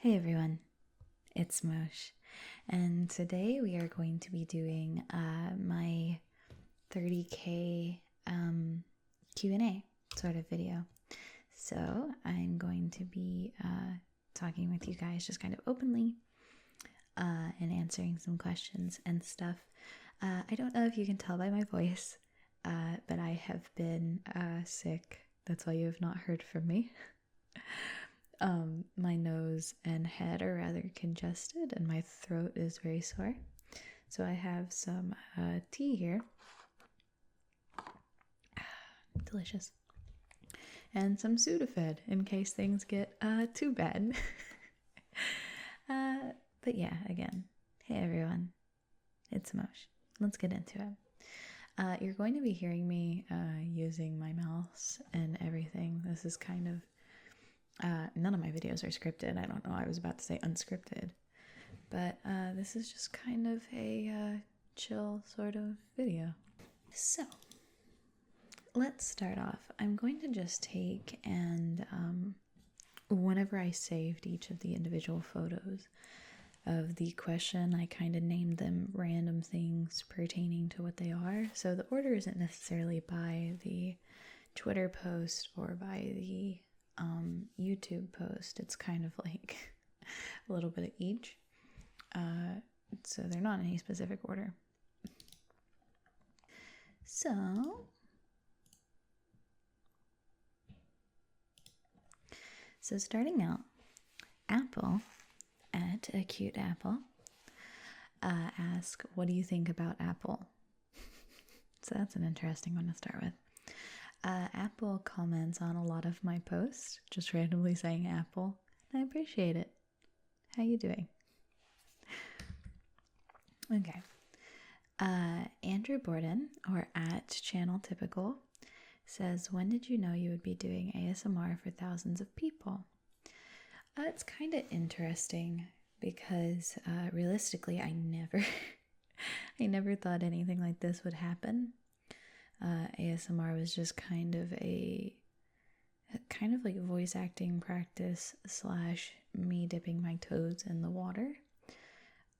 Hey everyone, it's Mosh, and today we are going to be doing my 30k Q&A sort of video. So I'm going to be talking with you guys just kind of openly and answering some questions and stuff. I don't know if you can tell by my voice, but I have been sick. That's why you have not heard from me. My nose and head are rather congested and my throat is very sore. So I have some tea here. Delicious. And some Sudafed in case things get too bad. But yeah, again, hey everyone, it's Mosh. Let's get into it. You're going to be hearing me using my mouse and everything. This is kind of none of my videos are scripted. I don't know, I was about to say unscripted. But this is just kind of a chill sort of video. So, let's start off. I'm going to just take and whenever I saved each of the individual photos of the question, I kind of named them random things pertaining to what they are. So the order isn't necessarily by the Twitter post or by the YouTube post. It's kind of like a little bit of each. So they're not in any specific order. So starting out, Apple at a cute apple ask, what do you think about Apple? So that's an interesting one to start with. Apple comments on a lot of my posts, just randomly saying Apple. I appreciate it. How you doing? Okay. Andrew Borden, or at Channel Typical, says, when did you know you would be doing ASMR for thousands of people? It's kind of interesting because realistically, I never thought anything like this would happen. ASMR was just kind of like voice acting practice / me dipping my toes in the water.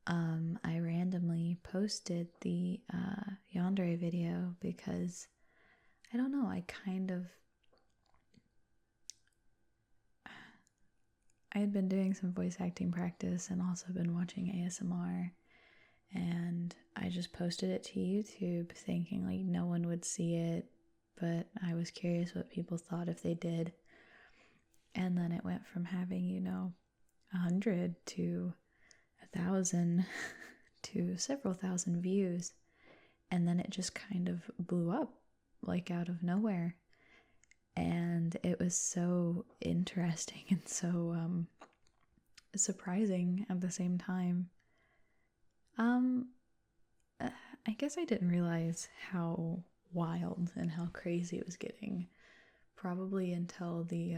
I randomly posted the Yandere video because I don't know, I had been doing some voice acting practice and also been watching ASMR, and I just posted it to YouTube thinking like no one would see it, but I was curious what people thought if they did. And then it went from having, 100 to 1,000 to several thousand views, and then it just kind of blew up like out of nowhere. And it was so interesting and so surprising at the same time. I guess I didn't realize how wild and how crazy it was getting probably until the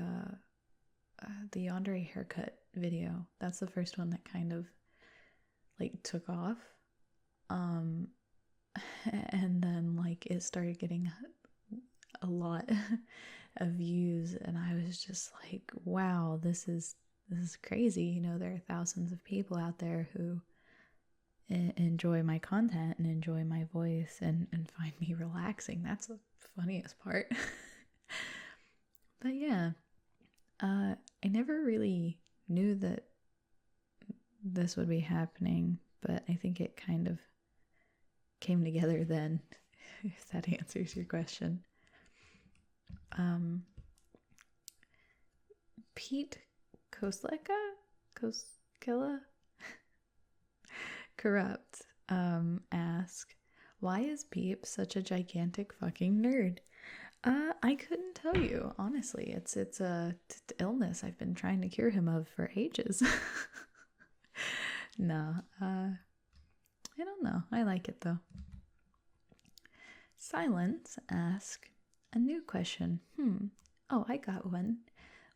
Yandere haircut video. That's the first one that kind of like took off. And then like it started getting a lot of views, and I was just like, wow, this is crazy. There are thousands of people out there who enjoy my content and enjoy my voice and find me relaxing. That's the funniest part. But yeah, I never really knew that this would be happening, but I think it kind of came together then, if that answers your question. Pete Koskela Corrupt ask, why is Beep such a gigantic fucking nerd? I couldn't tell you, honestly. It's a illness I've been trying to cure him of for ages. No, I don't know. I like it though. Silence ask a new question. Oh, I got one.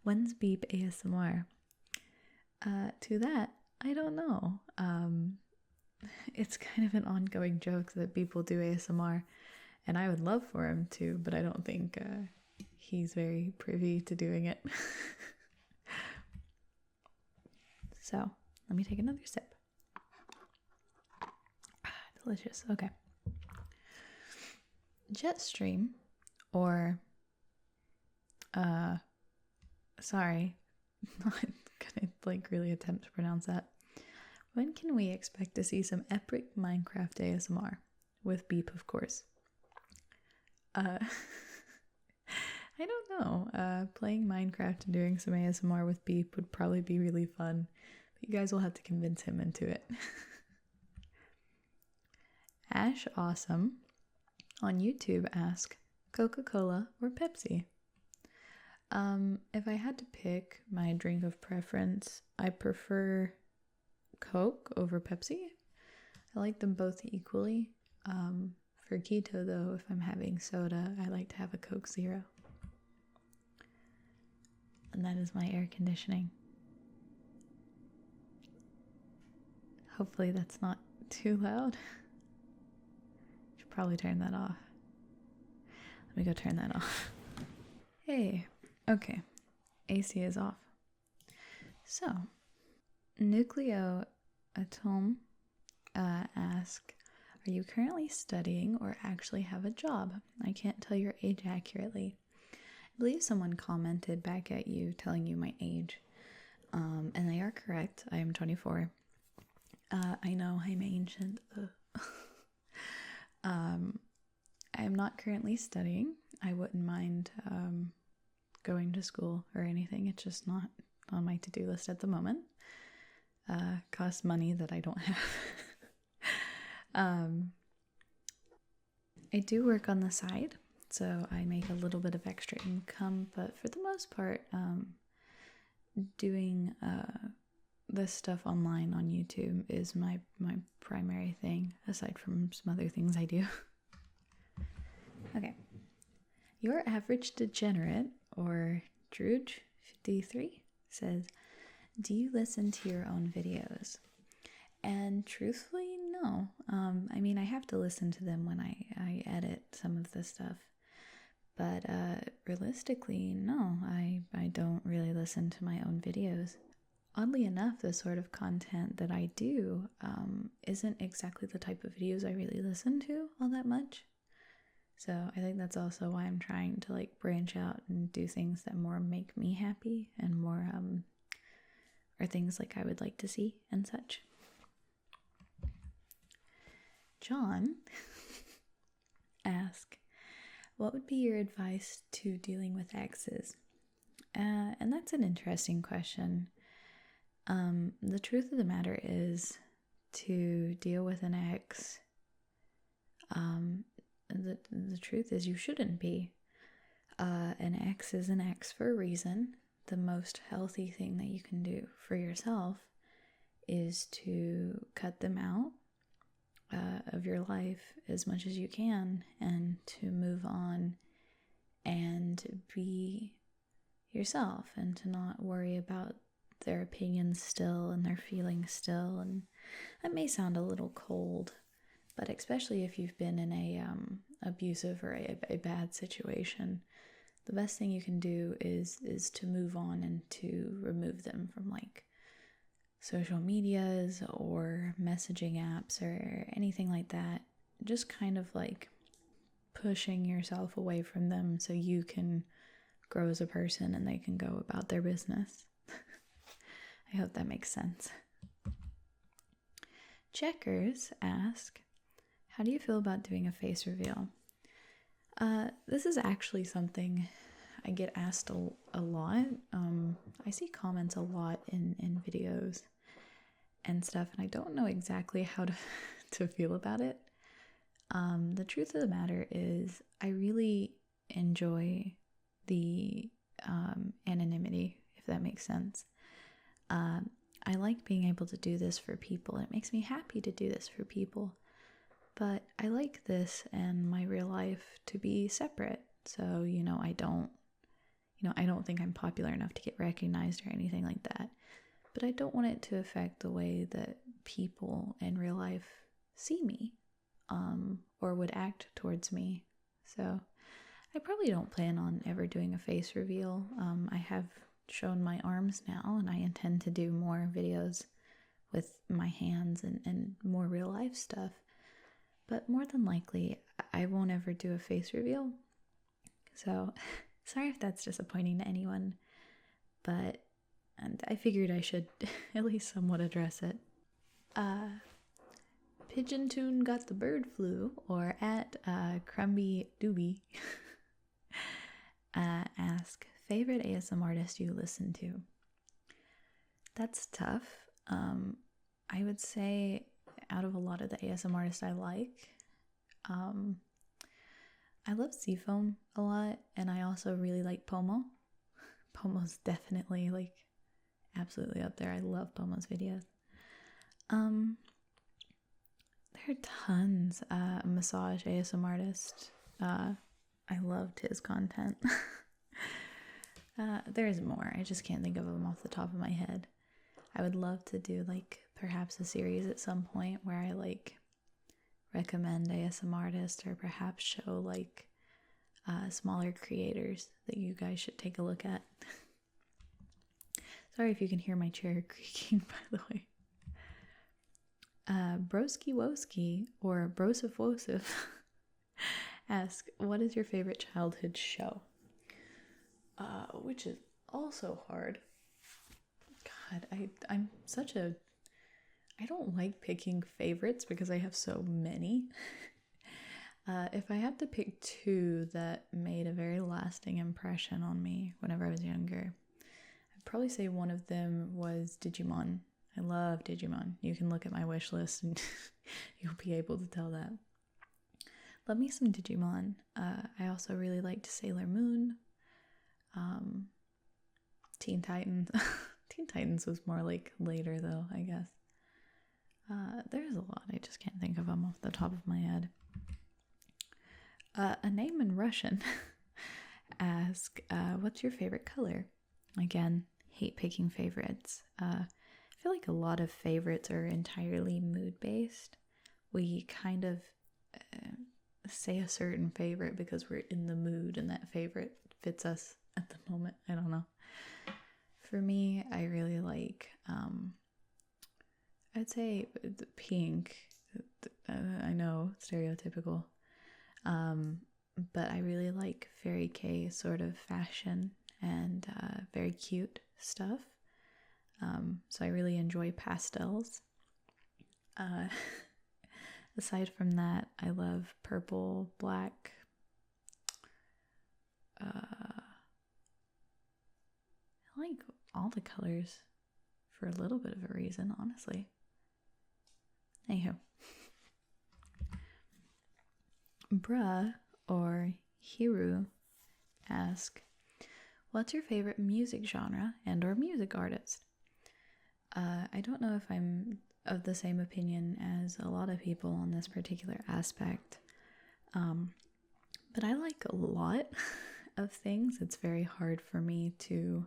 When's Beep ASMR? To that, I don't know. It's kind of an ongoing joke that people do ASMR, and I would love for him to, but I don't think he's very privy to doing it. So let me take another sip. Delicious. Okay. Jetstream, or sorry, I'm gonna like really attempt to pronounce that. When can we expect to see some epic Minecraft ASMR? With Beep, of course. I don't know. Playing Minecraft and doing some ASMR with Beep would probably be really fun. But you guys will have to convince him into it. Ash Awesome on YouTube asked, Coca-Cola or Pepsi? If I had to pick my drink of preference, I prefer Coke over Pepsi. I like them both equally. For keto though, if I'm having soda, I like to have a Coke Zero. And that is my air conditioning. Hopefully that's not too loud. Should probably turn that off. Let me go turn that off. Hey, okay. AC is off. So, Nucleo Atom ask, are you currently studying or actually have a job? I can't tell your age accurately. I believe someone commented back at you telling you my age. And they are correct. I am 24. I know I'm ancient. I am not currently studying. I wouldn't mind going to school or anything. It's just not on my to-do list at the moment. Costs money that I don't have. I do work on the side, so I make a little bit of extra income, but for the most part, doing this stuff online on YouTube is my primary thing, aside from some other things I do. Okay. Your average degenerate, or Druge53, says, do you listen to your own videos? And truthfully, no. I mean, I have to listen to them when I edit some of the stuff. But realistically, no, I don't really listen to my own videos. Oddly enough, the sort of content that I do isn't exactly the type of videos I really listen to all that much. So I think that's also why I'm trying to like branch out and do things that more make me happy and more are things like I would like to see and such. John asked, what would be your advice to dealing with exes? And that's an interesting question. The truth of the matter is, to deal with an ex, the truth is you shouldn't be. An ex is an ex for a reason. The most healthy thing that you can do for yourself is to cut them out of your life as much as you can, and to move on and be yourself, and to not worry about their opinions still and their feelings still. And that may sound a little cold, but especially if you've been in a abusive or a bad situation, the best thing you can do is to move on and to remove them from like social medias or messaging apps or anything like that. Just kind of like pushing yourself away from them so you can grow as a person and they can go about their business. I hope that makes sense. Checkers ask, how do you feel about doing a face reveal? This is actually something I get asked a lot. I see comments a lot in videos and stuff, and I don't know exactly how to feel about it. The truth of the matter is I really enjoy the anonymity, if that makes sense. I like being able to do this for people. It makes me happy to do this for people. But I like this and my real life to be separate. So, I don't think I'm popular enough to get recognized or anything like that. But I don't want it to affect the way that people in real life see me, or would act towards me. So I probably don't plan on ever doing a face reveal. I have shown my arms now, and I intend to do more videos with my hands and more real life stuff. But more than likely, I won't ever do a face reveal. So, sorry if that's disappointing to anyone, but and I figured I should at least somewhat address it. Pigeon Tune Got the Bird Flu, or at Crumby Doobie, ask, favorite ASM artist you listen to? That's tough. I would say out of a lot of the ASM artists I like, I love Seafoam a lot, and I also really like Pomo. Pomo's definitely like absolutely up there. I love Pomo's videos. There are tons. Massage ASM artist. I loved his content. There's more. I just can't think of them off the top of my head. I would love to do like perhaps a series at some point where I like recommend ASM artists, or perhaps show like smaller creators that you guys should take a look at. Sorry if you can hear my chair creaking, by the way. Broski Woski, or Brosif Wosif, ask, what is your favorite childhood show? Which is also hard. God, I'm such a... I don't like picking favorites because I have so many. If I had to pick two that made a very lasting impression on me whenever I was younger, I'd probably say one of them was Digimon. I love Digimon. You can look at my wish list and you'll be able to tell that. Love me some Digimon. I also really liked Sailor Moon. Teen Titans. Teen Titans was more like later though, I guess. There's a lot. I just can't think of them off the top of my head. A name in Russian ask, what's your favorite color? Again, hate picking favorites. I feel like a lot of favorites are entirely mood-based. We kind of say a certain favorite because we're in the mood and that favorite fits us at the moment. I don't know. For me, I really like, I'd say pink. I know, stereotypical. But I really like Fairy K sort of fashion and very cute stuff. So I really enjoy pastels. Aside from that, I love purple, black, I like all the colors for a little bit of a reason, honestly. Anywho. Bruh, or Hiru, ask, what's your favorite music genre and or music artist? I don't know if I'm of the same opinion as a lot of people on this particular aspect, but I like a lot of things. It's very hard for me to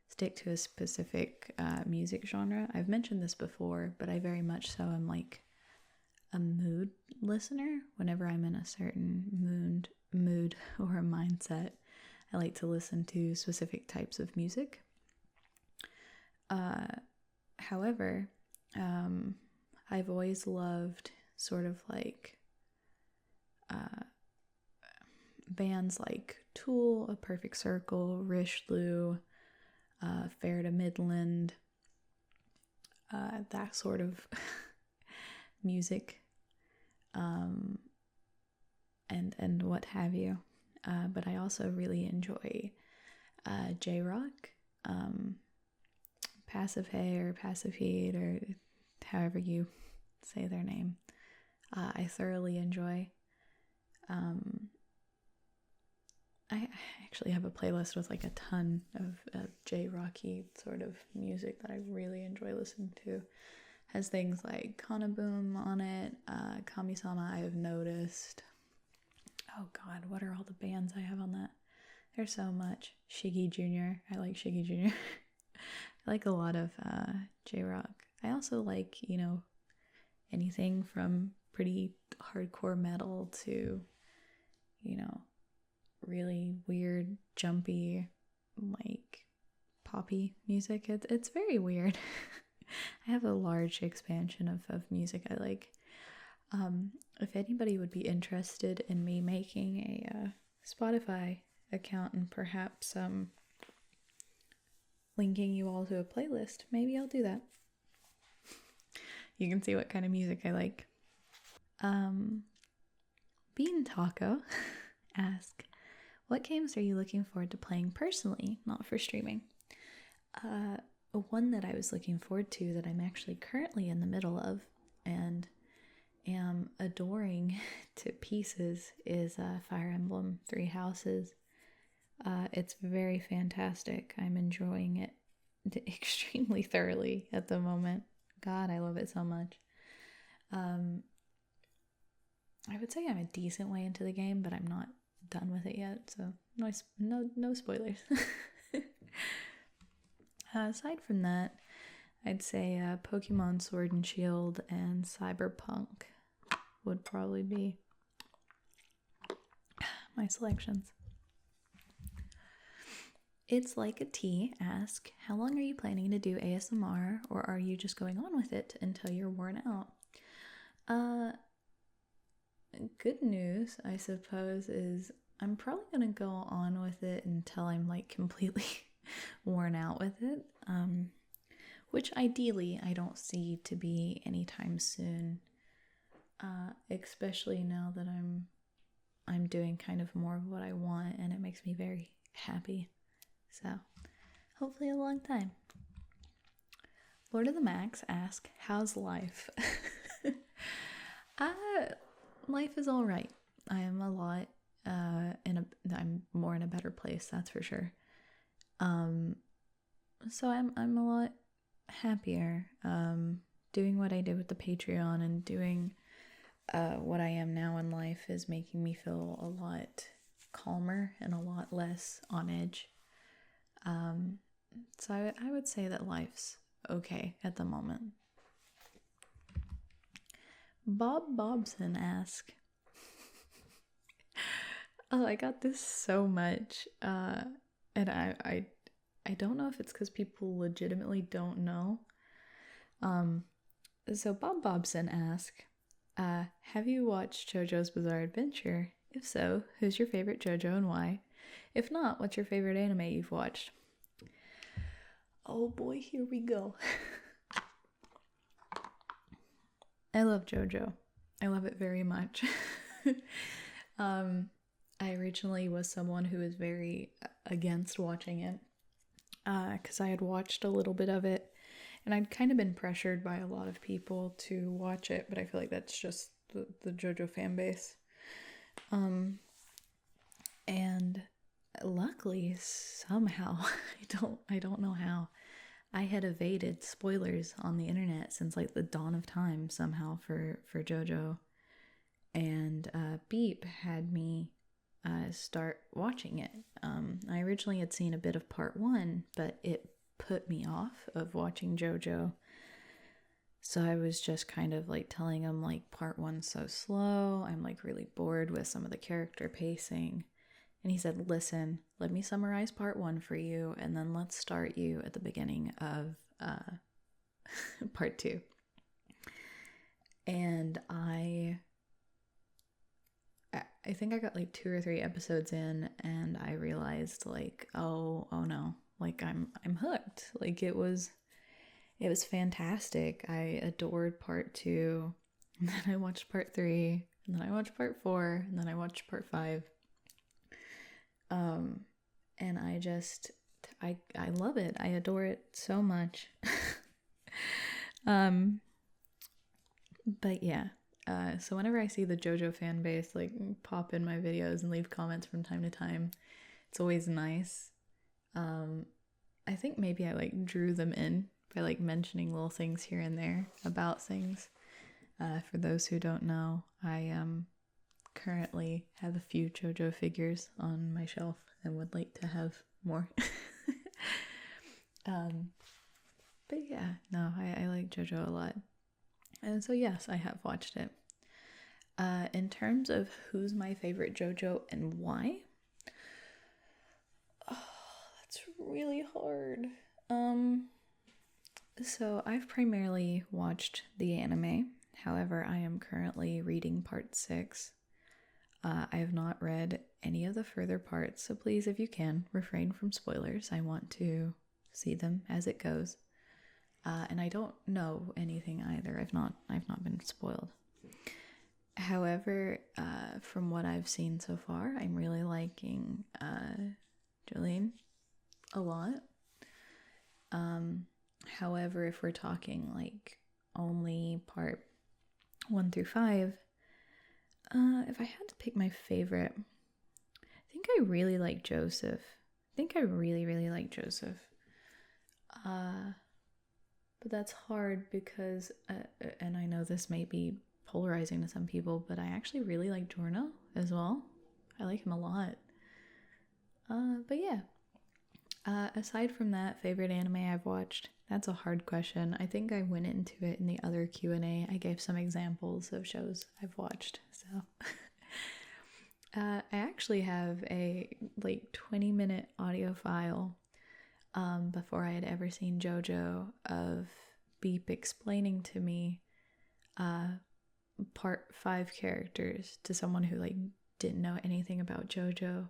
stick to a specific music genre. I've mentioned this before, but I very much so am like a mood listener. Whenever I'm in a certain mood or a mindset, I like to listen to specific types of music. However, I've always loved sort of like bands like Tool, A Perfect Circle, Rishlu, Fair to Midland, that sort of music, and what have you. But I also really enjoy J-Rock, Passive-Hay or Passive-Heat, or however you say their name. I thoroughly enjoy. I actually have a playlist with like a ton of J-Rocky sort of music that I really enjoy listening to. Has things like Kanaboom on it, Kami-sama, I have noticed. Oh god, what are all the bands I have on that? There's so much. Shiggy Jr. I like Shiggy Jr. I like a lot of J-Rock. I also like, anything from pretty hardcore metal to, really weird, jumpy, like poppy music. It's very weird. I have a large expansion of music I like. If anybody would be interested in me making a Spotify account and perhaps linking you all to a playlist, maybe I'll do that. You can see what kind of music I like. Bean Taco ask, what games are you looking forward to playing personally, not for streaming? One that I was looking forward to that I'm actually currently in the middle of and am adoring to pieces is Fire Emblem Three Houses. It's very fantastic. I'm enjoying it extremely thoroughly at the moment. God, I love it so much. I would say I'm a decent way into the game, but I'm not done with it yet, so no spoilers. Aside from that, I'd say Pokemon Sword and Shield and Cyberpunk would probably be my selections. It's Like a Tea ask, how long are you planning to do ASMR, or are you just going on with it until you're worn out? Good news, I suppose, is I'm probably going to go on with it until I'm like completely worn out with it, which ideally I don't see to be anytime soon, especially now that I'm doing kind of more of what I want and it makes me very happy. So, hopefully a long time. Lord of the Max ask, how's life? Life is all right. I am a lot I'm more in a better place, that's for sure. So I'm a lot happier. Doing what I did with the Patreon and doing what I am now in life is making me feel a lot calmer and a lot less on edge. So I would say that life's okay at the moment. Bob Bobson asked, oh, I got this so much, and I don't know if it's because people legitimately don't know. So Bob Bobson asked, have you watched Jojo's Bizarre Adventure? If so, who's your favorite Jojo and why? If not, what's your favorite anime you've watched? Oh boy, here we go. I love Jojo. I love it very much. I originally was someone who was very against watching it because I had watched a little bit of it and I'd kind of been pressured by a lot of people to watch it, but I feel like that's just the Jojo fan base. And luckily, somehow, I don't know how, I had evaded spoilers on the internet since like the dawn of time somehow for Jojo, and Beep had me start watching it. I originally had seen a bit of part 1, but it put me off of watching Jojo, so I was just kind of like telling him like part 1's so slow, I'm like really bored with some of the character pacing. And he said, listen, let me summarize part 1 for you, and then let's start you at the beginning of part 2. And I think I got like 2 or 3 episodes in, and I realized like, oh no, like I'm hooked. Like it was fantastic. I adored part 2, and then I watched part 3, and then I watched part 4, and then I watched part 5. And I love it. I adore it so much. But yeah, so whenever I see the Jojo fan base like pop in my videos and leave comments from time to time, it's always nice. I think maybe I like drew them in by like mentioning little things here and there about things. For those who don't know, I currently have a few Jojo figures on my shelf and would like to have more. But yeah, no, I like Jojo a lot. And so yes, I have watched it. In terms of who's my favorite Jojo and why, oh, that's really hard. So I've primarily watched the anime. However, I am currently reading part 6. I have not read any of the further parts, so please, if you can, refrain from spoilers. I want to see them as it goes. And I don't know anything either. I've not been spoiled. However, from what I've seen so far, I'm really liking Jolene a lot. However, if we're talking like only part 1 through 5, if I had to pick my favorite, I think I really like Joseph. I think I really, really like Joseph. But that's hard because, and I know this may be polarizing to some people, but I actually really like Giorno as well. I like him a lot. But yeah. Aside from that, favorite anime I've watched, that's a hard question. I think I went into it in the other Q&A. I gave some examples of shows I've watched, so. I actually have a 20-minute audio file before I had ever seen Jojo of Beep explaining to me part 5 characters to someone who didn't know anything about Jojo.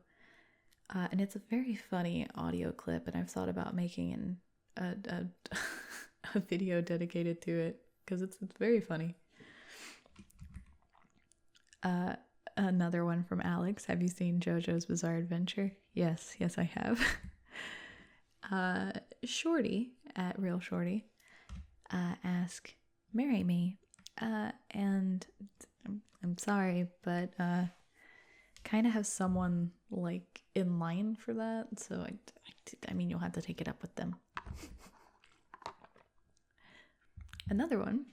And it's a very funny audio clip, and I've thought about making a video dedicated to it because it's very funny. Another one from Alex. Have you seen Jojo's Bizarre Adventure? Yes, I have. Shorty at Real Shorty ask, marry me. And I'm sorry, but kind of have someone in line for that, so I mean you'll have to take it up with them. Another one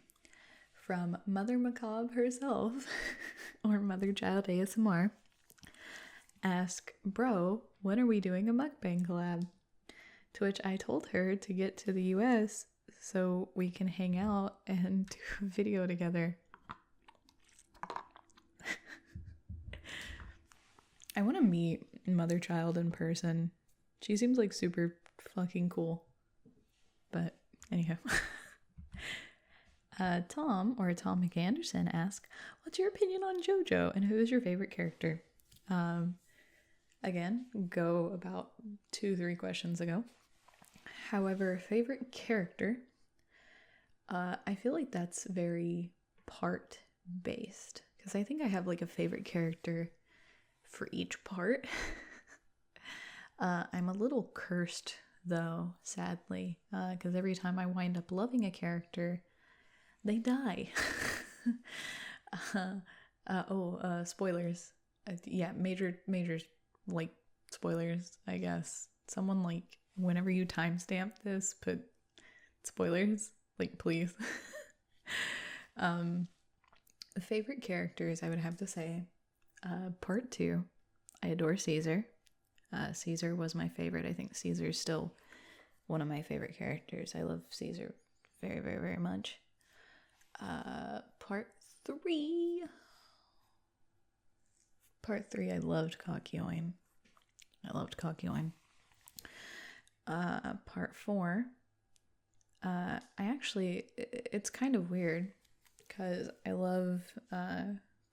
from Mother Macabre herself, or Mother Child ASMR, ask, bro, when are we doing a mukbang collab? To which I told her to get to the US so we can hang out and do a video together. I want to meet Mother Child in person. She seems super fucking cool. But anyhow. Tom, or Tom McAnderson, asks, what's your opinion on Jojo and who is your favorite character? Again, go about 2-3 questions ago. However, favorite character, I feel like that's very part based, because I think I have a favorite character for each part. I'm a little cursed though, sadly, because every time I wind up loving a character, they die. Spoilers. Yeah, major spoilers, I guess. Someone whenever you timestamp this, put spoilers, please. Favorite characters, I would have to say, part 2, I adore Caesar. Caesar was my favorite. I think Caesar's still one of my favorite characters. I love Caesar very, very, very much. Part 3, I loved Kakyoin. Part 4, it's kind of weird because I love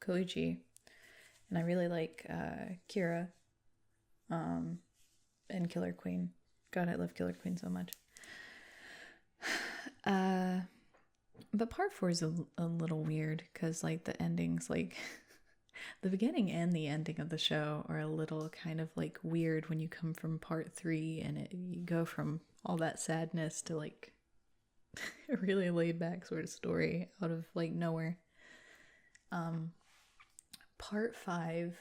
Koichi, and I really like Kira, and Killer Queen. God, I love Killer Queen so much. But part 4 is a little weird because the endings, the beginning and the ending of the show are a little kind of weird when you come from part 3 and you go from all that sadness to a really laid back sort of story out of nowhere. Part 5,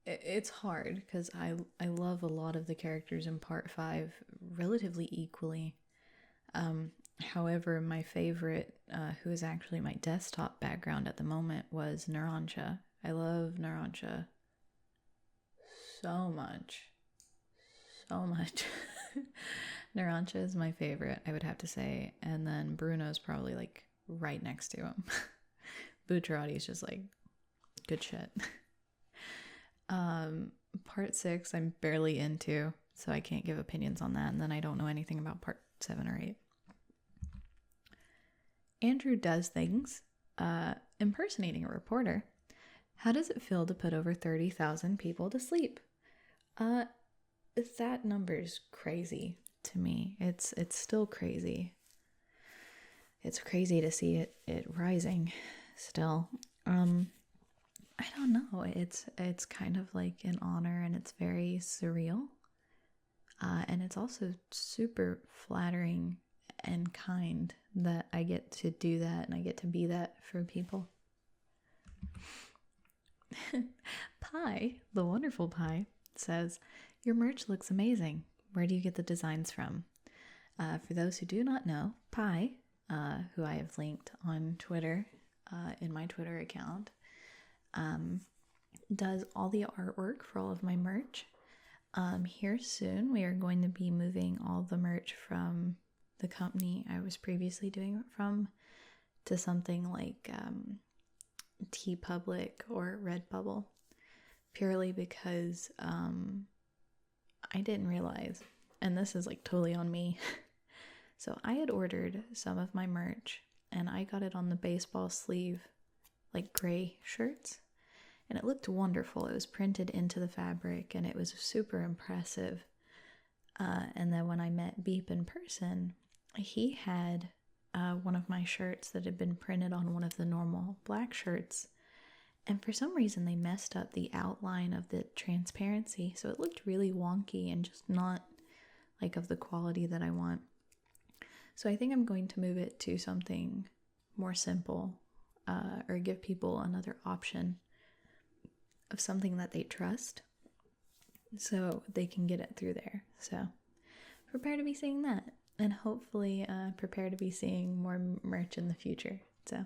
it's hard because I love a lot of the characters in part 5 relatively equally. However, my favorite, who is actually my desktop background at the moment, was Narancia. I love Narancia so much. Narancia is my favorite, I would have to say. And then Bruno's probably right next to him. Bucciarati is just good shit. Part 6 I'm barely into. so I can't give opinions on that, and then I don't know anything about part 7 or 8. Andrew does things, impersonating a reporter. How does it feel to put over 30,000 people to sleep? That number's crazy to me. It's still crazy. It's crazy to see it rising still. I don't know. It's kind of like an honor, and it's very surreal. And it's also super flattering and kind that I get to do that and I get to be that for people. Pie, the wonderful Pie, says, your merch looks amazing. Where do you get the designs from? For those who do not know, Pie, who I have linked on Twitter, in my Twitter account, does all the artwork for all of my merch. Here soon, we are going to be moving all the merch from the company I was previously doing it from to something like TeePublic or Redbubble, purely because I didn't realize, and this is like totally on me. So I had ordered some of my merch and I got it on the baseball sleeve, like gray shirts, and it looked wonderful. It was printed into the fabric and it was super impressive. And then when I met Beep in person, he had one of my shirts that had been printed on one of the normal black shirts. And for some reason, they messed up the outline of the transparency. So it looked really wonky and just not like of the quality that I want. So I think I'm going to move it to something more simple, or give people another option of something that they trust so they can get it through there. So prepare to be seeing that, and hopefully prepare to be seeing more merch in the future. So,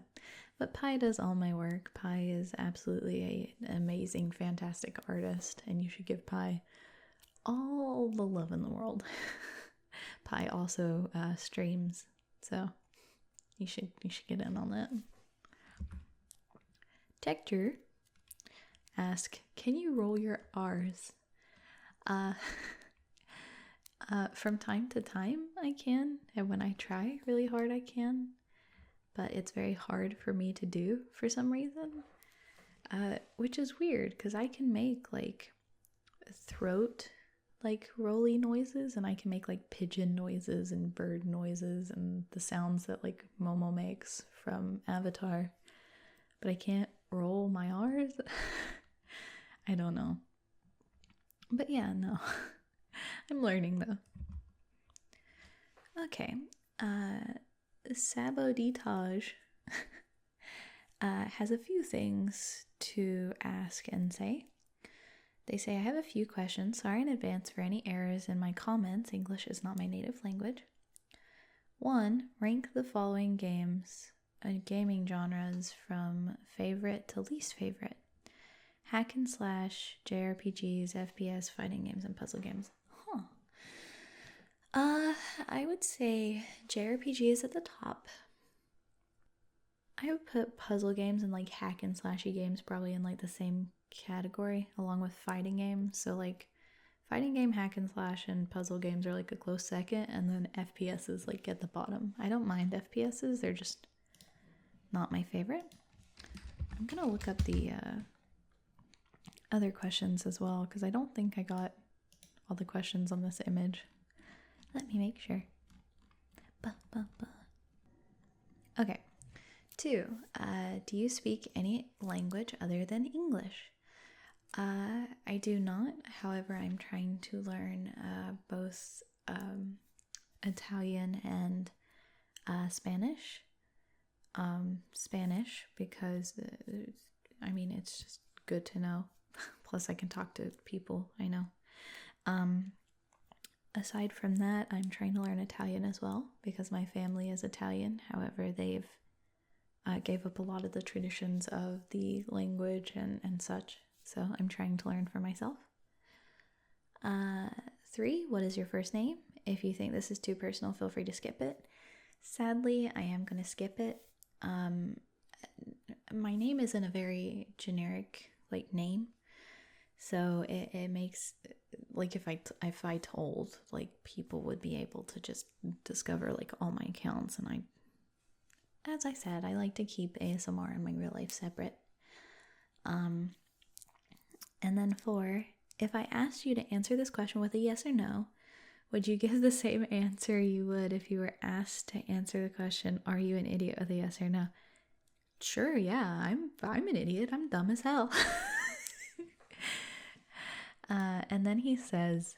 but Pi does all my work. Pi is absolutely an amazing, fantastic artist, and you should give Pi all the love in the world. Pi also streams, so you should get in on that. Texture ask, can you roll your R's? From time to time I can, and when I try really hard I can, but it's very hard for me to do for some reason, which is weird because I can make like throat like rolly noises, and I can make like pigeon noises and bird noises and the sounds that like Momo makes from Avatar, but I can't roll my R's. I don't know, but yeah, no. I'm learning though. Okay, Sabotage has a few things to ask and say. They say, I have a few questions. Sorry in advance for any errors in my comments. English is not my native language. 1. Rank the following games and gaming genres from favorite to least favorite. Hack and slash, JRPGs, FPS, fighting games, and puzzle games. I would say JRPG is at the top. I would put puzzle games and like hack and slashy games probably in like the same category, along with fighting games. So like fighting game, hack and slash, and puzzle games are like a close second, and then FPS is like at the bottom. I don't mind FPSs, they're just not my favorite. I'm gonna look up the other questions as well, because I don't think I got all the questions on this image. Let me make sure. Okay. 2. Do you speak any language other than English? I do not. However, I'm trying to learn both Italian and Spanish. Spanish because, I mean, it's just good to know. Plus, I can talk to people I know. Aside from that, I'm trying to learn Italian as well because my family is Italian. However, they've gave up a lot of the traditions of the language and such. So I'm trying to learn for myself. 3, what is your first name? If you think this is too personal, feel free to skip it. Sadly, I am going to skip it. My name isn't a very generic like name. So it makes, like, if I told, like, people would be able to just discover, like, all my accounts. And as I said, I like to keep ASMR and my real life separate. And then 4, if I asked you to answer this question with a yes or no, would you give the same answer you would if you were asked to answer the question, are you an idiot, with a yes or no? Sure, yeah, I'm an idiot. I'm dumb as hell. And then he says,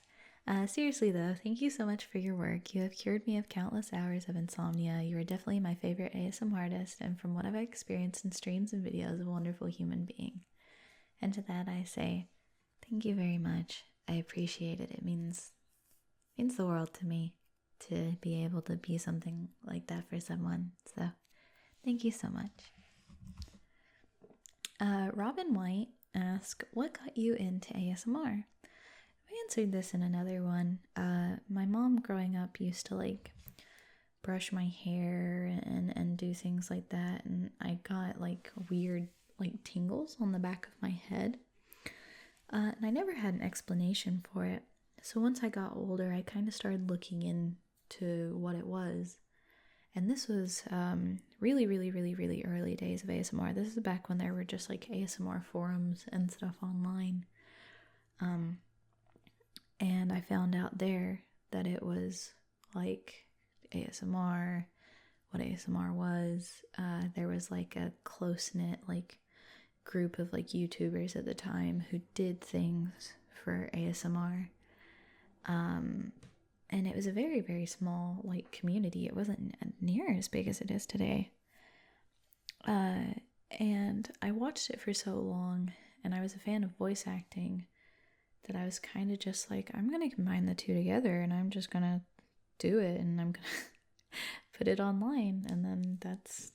seriously though, thank you so much for your work. You have cured me of countless hours of insomnia. You are definitely my favorite ASMR artist, and from what I've experienced in streams and videos, a wonderful human being. And to that I say, thank you very much. I appreciate it. It means the world to me to be able to be something like that for someone. So thank you so much. Robin White asked, what got you into ASMR? I answered this in another one. My mom growing up used to like brush my hair and do things like that, and I got like weird like tingles on the back of my head, and I never had an explanation for it. So once I got older, I kind of started looking into what it was. And this was really, really, really, really early days of ASMR. This is back when there were just like ASMR forums and stuff online. And I found out there that it was like ASMR, what ASMR was. There was like a close-knit like group of like YouTubers at the time who did things for ASMR. And it was a very, very small like community. It wasn't near as big as it is today. And I watched it for so long, and I was a fan of voice acting, that I was kind of just like, I'm going to combine the two together, and I'm just going to do it, and I'm going to put it online. And then that's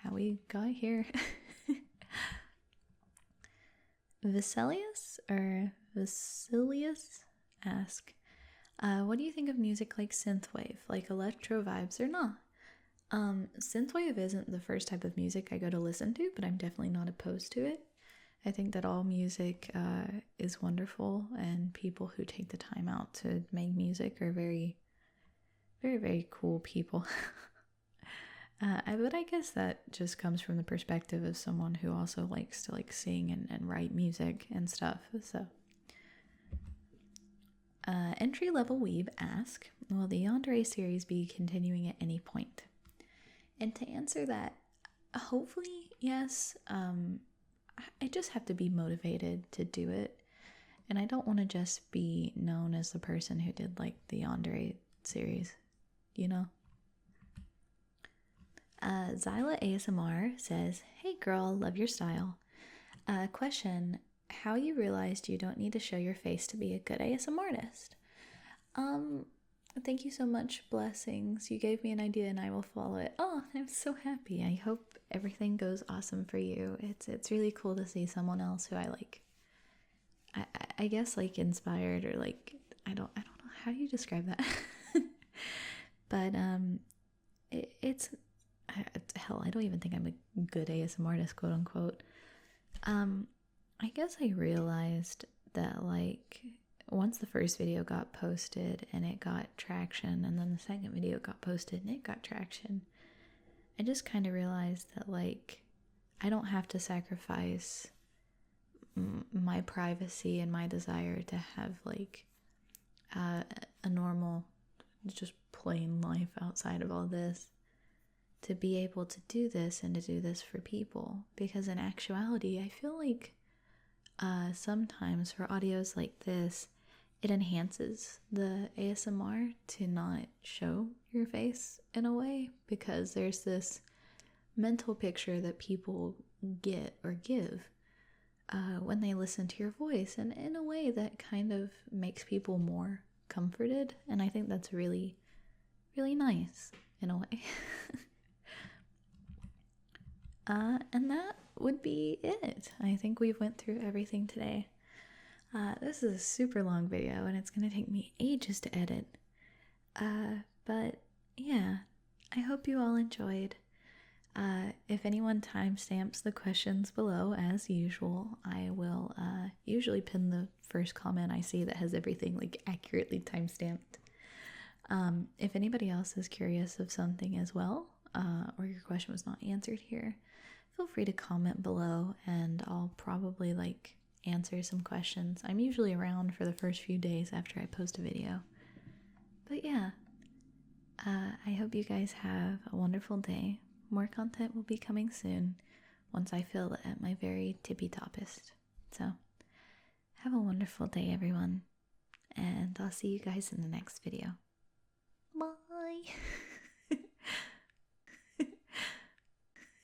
how we got here. Vasilius ask, what do you think of music like synthwave, like electro vibes or not? Synthwave isn't the first type of music I go to listen to, but I'm definitely not opposed to it. I think that all music is wonderful, and people who take the time out to make music are very, very, very cool people. But I guess that just comes from the perspective of someone who also likes to like sing and write music and stuff. So entry level Weeb ask, will the Yandere series be continuing at any point? And to answer that, hopefully yes. I just have to be motivated to do it, and I don't want to just be known as the person who did like the Yandere series, you know? Zyla ASMR says, hey girl, love your style. Question, how you realized you don't need to show your face to be a good ASMR artist? Thank you so much, blessings. You gave me an idea and I will follow it. Oh, I'm so happy. I hope everything goes awesome for you. It's really cool to see someone else who I like, I guess like inspired, or like, I don't know, how do you describe that? But it's hell, I don't even think I'm a good ASMR artist, quote unquote. I guess I realized that like once the first video got posted and it got traction, and then the second video got posted and it got traction, I just kind of realized that like I don't have to sacrifice my privacy and my desire to have like a normal, just plain life outside of all this, to be able to do this and to do this for people. Because in actuality, I feel like sometimes for audios like this, it enhances the ASMR to not show your face in a way, because there's this mental picture that people get or give when they listen to your voice, and in a way that kind of makes people more comforted, and I think that's really, really nice in a way. And that would be it. I think we went through everything today. This is a super long video, and it's going to take me ages to edit. But yeah, I hope you all enjoyed. If anyone timestamps the questions below, as usual, I will usually pin the first comment I see that has everything like accurately timestamped. If anybody else is curious of something as well, or your question was not answered here, feel free to comment below and I'll probably like answer some questions. I'm usually around for the first few days after I post a video. But yeah, I hope you guys have a wonderful day. More content will be coming soon once I feel at my very tippy-toppest. So, have a wonderful day, everyone. And I'll see you guys in the next video. Bye!